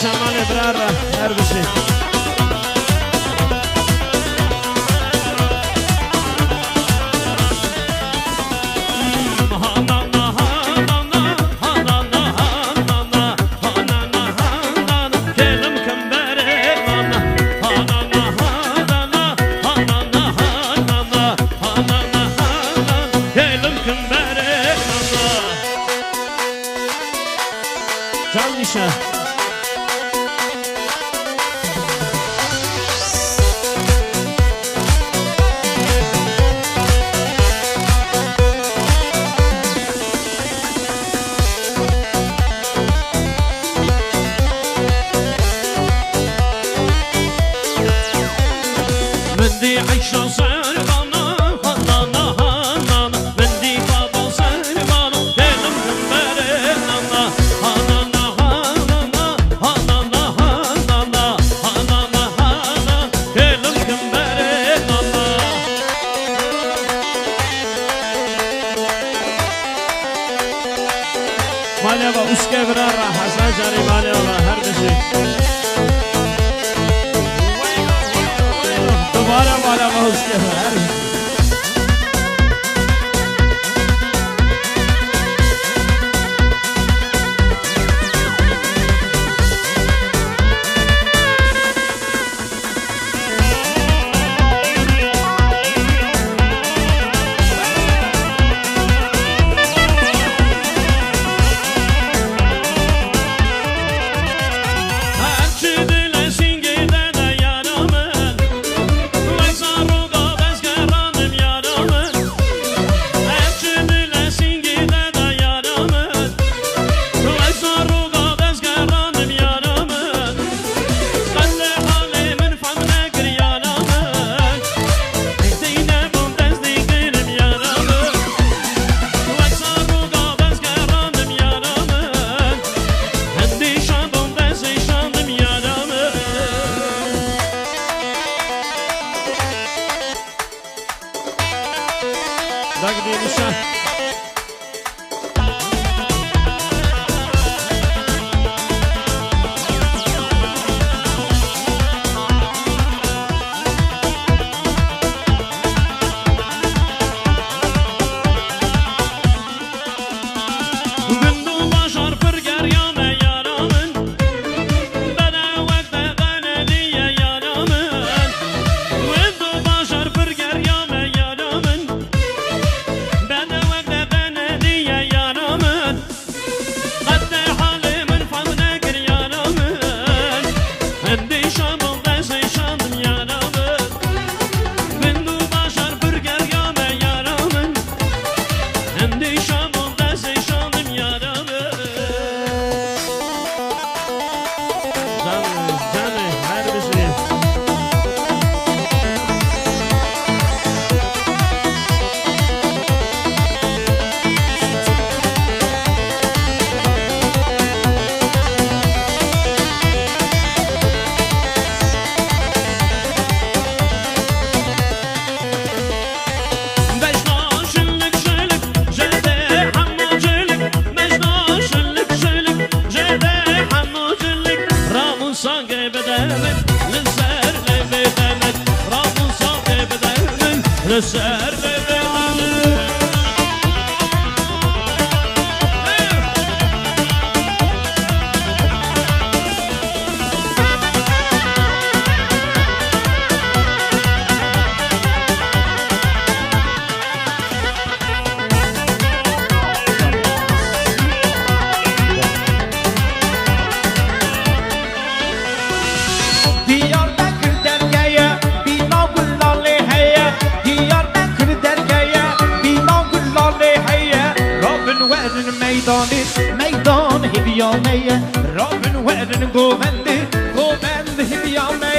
جمال ابرار هر بشی میدان هیبیامه رابن ورن گوونده گووند هیبیامه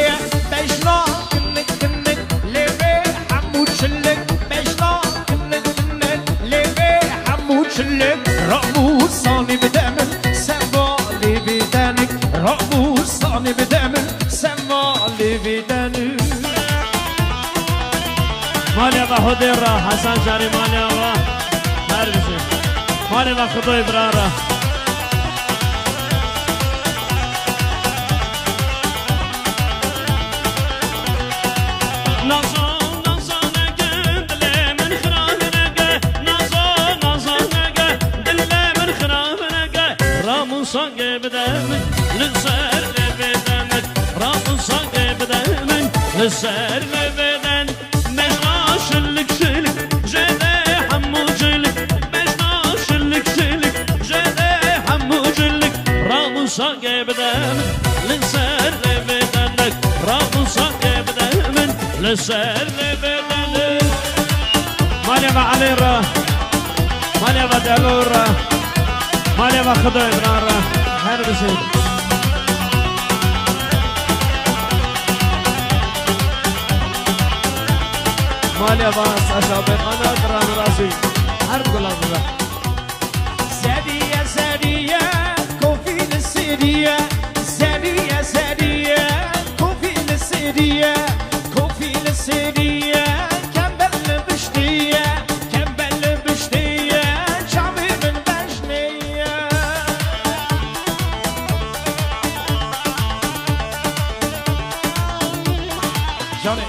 بشنا کنک کنک لیوه همو چلک بشنا کنک کنک لیوه همو چلک رامو سانی بدمن سوالی بدنک رامو سانی بدمن سوالی بدنک مالی آقا خودی را حسن جاری مالی آقا هر بشه مالی آقا خدای برا را بدمن لسر بدمن رابصا بدمن لسر بدن مجناش لك شلك جدي حمو جلك مجناش لك شلك جدي حمو جلك رابصا بدمن لسر بدنك رابصا بدمن لسر بدن مالي ما عليرا مالي ما دلورا مالي ما خدوي بنارا هر بسيط مالي باس أشابه أنا دران راسي هر كلام بقى سرية سرية كوفي للسرية سرية سرية كوفي للسرية كوفي للسرية كمبل بشتية كمبل بشتية شعبي من بجنية جوني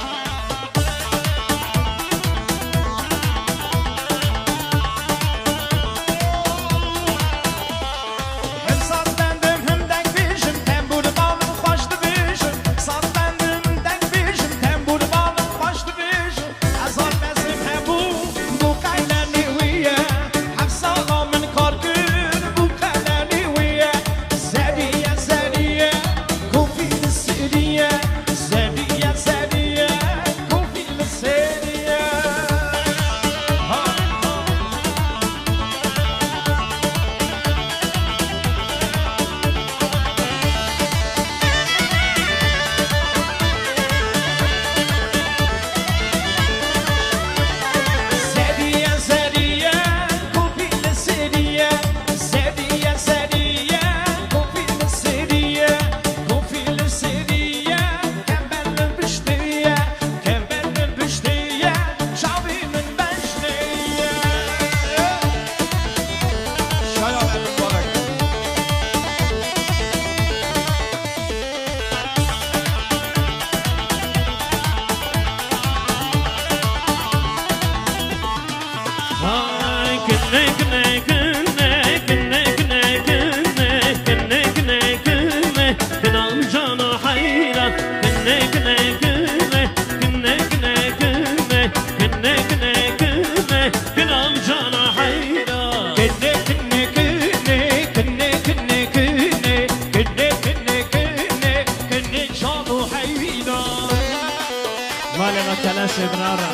مالي ما كلاش بنارا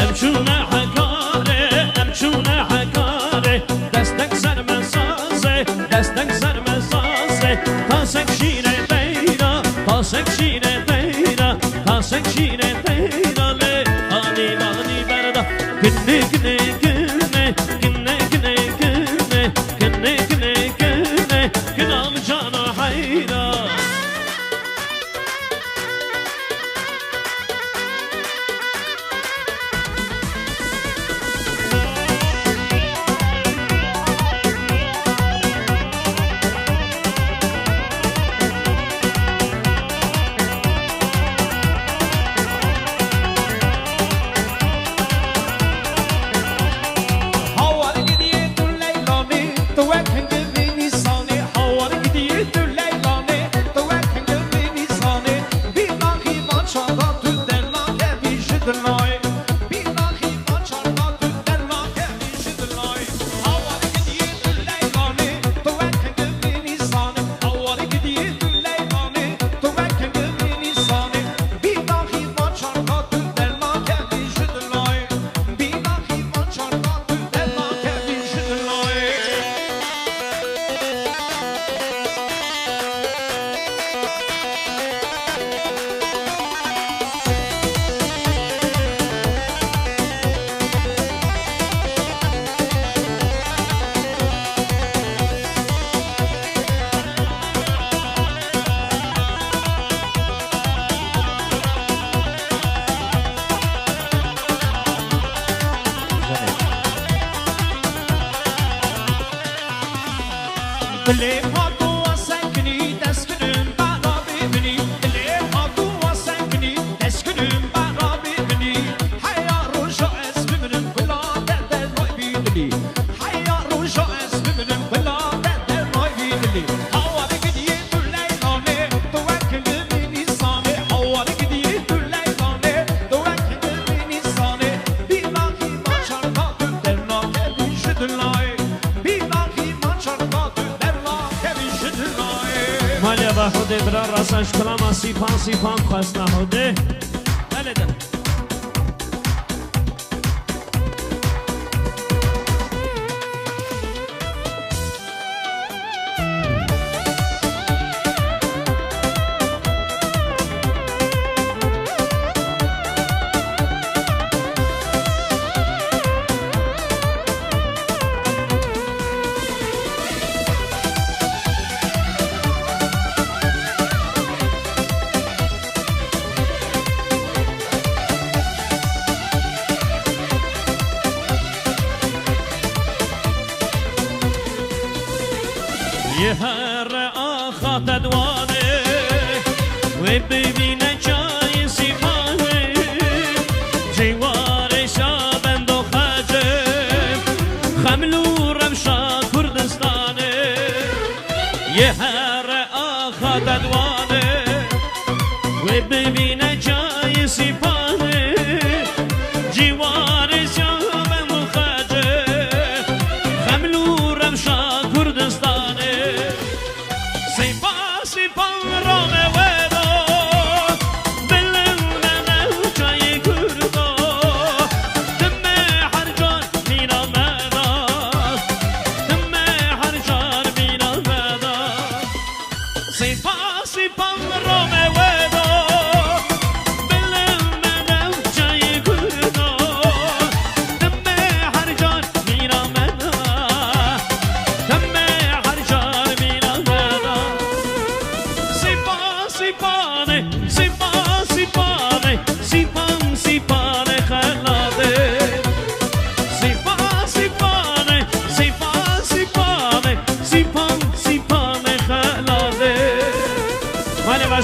امشونا حكاري امشونا حكاري دستك سر مسازي دستك سر مسازي تاسك شيري بينا تاسك شيري بينا تاسك شيري بينا لي اني لاني بردا كني كني كني كني كني كني كني كني كني كنام جانا حيرا بلي فاطو سكني تسكن بعد راسش کلام سیپان خواست نهوده بله ده یه هر آخا تدوانه و ببینه چای سیپانه جوار شابند و خجه خملو رمشا کردستانه یه هر آخا تدوانه و ببینه چای سیپانه جوار شابند و خجه خملو رمشا کردستانه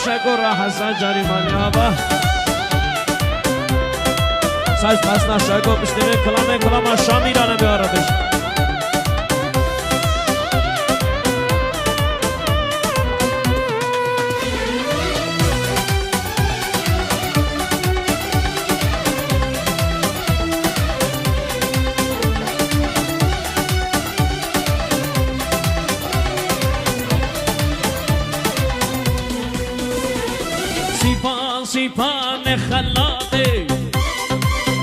تشکر حسن جریمانی آبا ساش پس نشکر بشتره کلام شامی را نمیاره بشه سیپان خلاده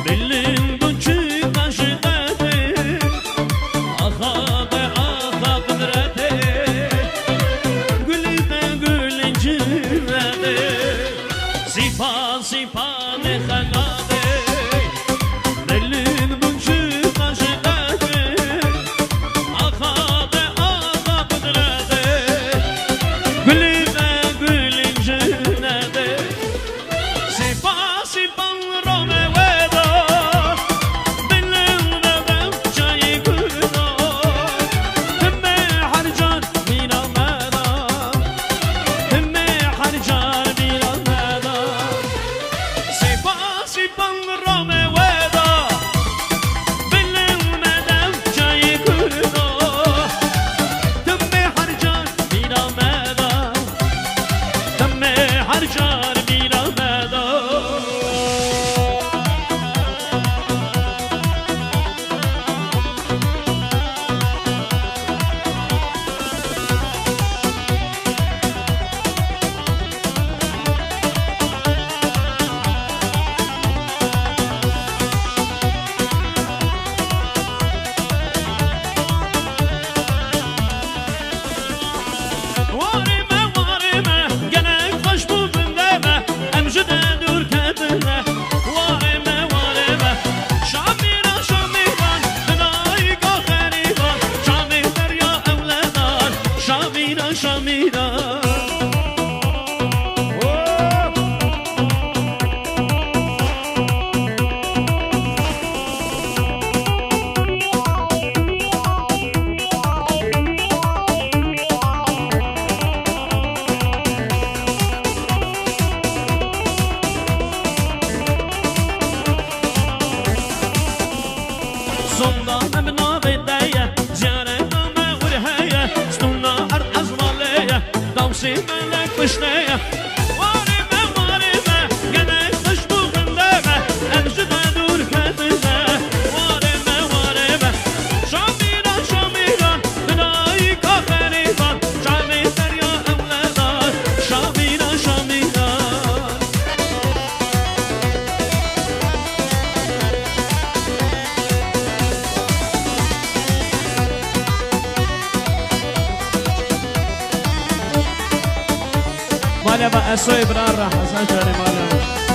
بلند و چی قشقته آخا قدرته گل جرده سیپان خلاده بلند و چی قشقته آخا قدرته گل جرده Shall be با اسوی برار حسن شهرمالی